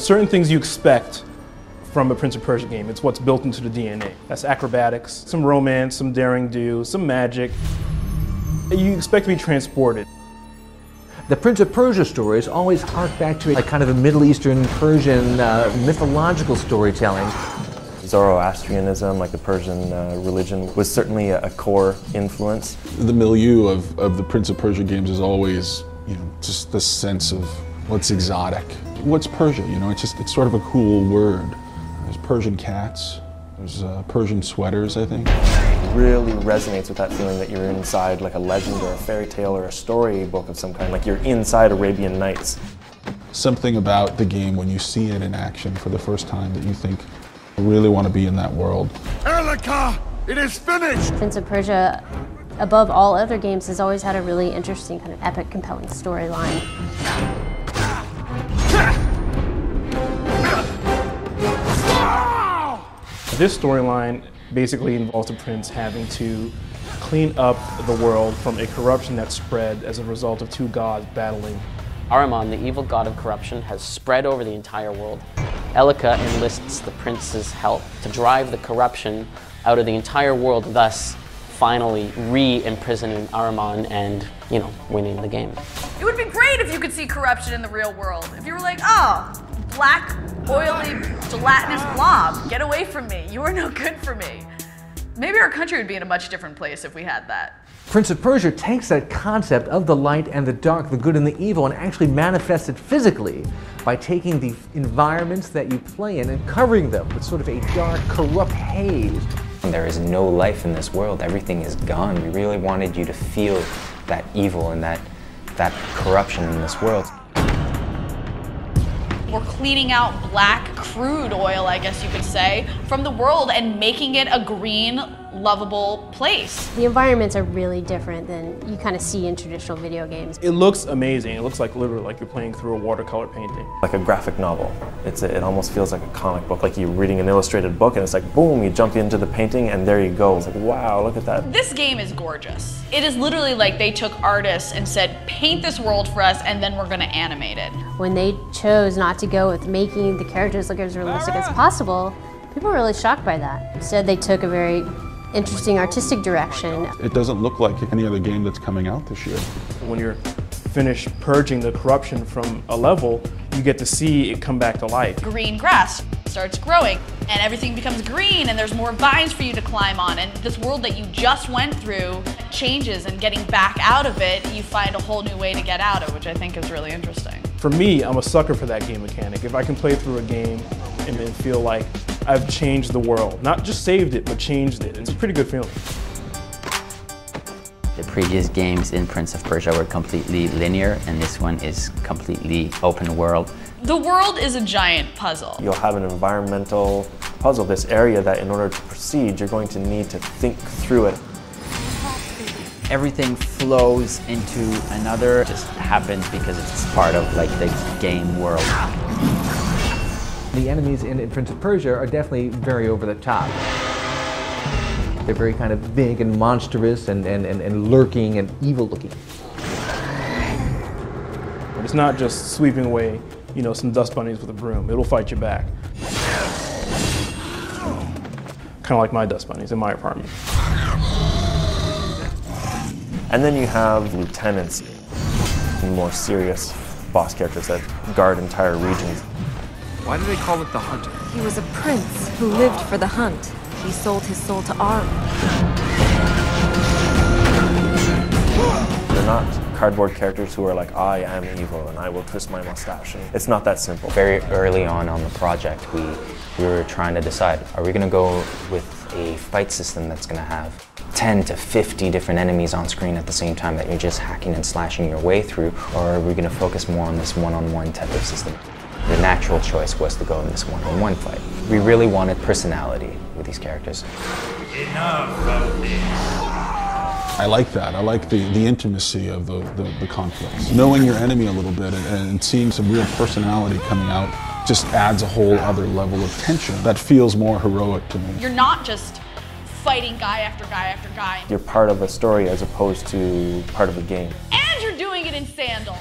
certain things you expect from a Prince of Persia game. It's what's built into the DNA. That's acrobatics, some romance, some daring do, some magic. You expect to be transported. The Prince of Persia stories always hark back to a kind of a Middle Eastern, Persian, mythological storytelling. Zoroastrianism, like the Persian religion, was certainly a core influence. The milieu of the Prince of Persia games is always, just this sense of what's exotic. What's Persia? It's sort of a cool word. There's Persian cats, there's Persian sweaters, I think. It really resonates with that feeling that you're inside like a legend or a fairy tale or a storybook of some kind, like you're inside Arabian Nights. Something about the game when you see it in action for the first time that you think, I really want to be in that world. Elika, it is finished! Prince of Persia, above all other games, has always had a really interesting, kind of epic, compelling storyline. This storyline basically involves the prince having to clean up the world from a corruption that spread as a result of two gods battling. Ahriman, the evil god of corruption, has spread over the entire world. Elika enlists the prince's help to drive the corruption out of the entire world, thus finally re-imprisoning Ahriman and, winning the game. It would be great if you could see corruption in the real world. If you were like, oh, black, oily, gelatinous blob, get away from me. You are no good for me. Maybe our country would be in a much different place if we had that. Prince of Persia takes that concept of the light and the dark, the good and the evil, and actually manifests it physically by taking the environments that you play in and covering them with sort of a dark, corrupt haze. There is no life in this world. Everything is gone. We really wanted you to feel that evil and that corruption in this world. We're cleaning out black crude oil, I guess you could say, from the world and making it a green, lovable place. The environments are really different than you kind of see in traditional video games. It looks amazing. It looks like literally like you're playing through a watercolor painting. Like a graphic novel. It almost feels like a comic book, like you're reading an illustrated book and it's like, boom, you jump into the painting and there you go. It's like, wow, look at that. This game is gorgeous. It is literally like they took artists and said, paint this world for us and then we're gonna animate it. When they chose not to go with making the characters look as realistic as possible, people were really shocked by that. Instead, they took a very interesting artistic direction. It doesn't look like any other game that's coming out this year. When you're finished purging the corruption from a level, you get to see it come back to life. Green grass starts growing and everything becomes green and there's more vines for you to climb on, and this world that you just went through changes, and getting back out of it, you find a whole new way to get out of, which I think is really interesting. For me, I'm a sucker for that game mechanic. If I can play through a game and then feel like I've changed the world, not just saved it, but changed it, it's a pretty good feeling. The previous games in Prince of Persia were completely linear, and this one is completely open world. The world is a giant puzzle. You'll have an environmental puzzle, this area that in order to proceed, you're going to need to think through it. Everything flows into another. It just happens because it's part of the game world. The enemies in Prince of Persia are definitely very over the top. They're very kind of big and monstrous and lurking and evil looking. But it's not just sweeping away, some dust bunnies with a broom. It'll fight you back. Kind of like my dust bunnies in my apartment. And then you have lieutenants, more serious boss characters that guard entire regions. Why do they call it the Hunter? He was a prince who lived for the hunt. He sold his soul to Ahriman. They're not cardboard characters who are like, I am evil and I will twist my mustache. And it's not that simple. Very early on the project, we were trying to decide, are we going to go with a fight system that's going to have 10 to 50 different enemies on screen at the same time that you're just hacking and slashing your way through, or are we going to focus more on this one-on-one type of system? The natural choice was to go in this one-on-one fight. We really wanted personality with these characters. Enough of this. I like that. I like the intimacy of the conflicts. Knowing your enemy a little bit and seeing some real personality coming out just adds a whole other level of tension that feels more heroic to me. You're not just fighting guy after guy after guy. You're part of a story as opposed to part of a game. And you're doing it in sandals.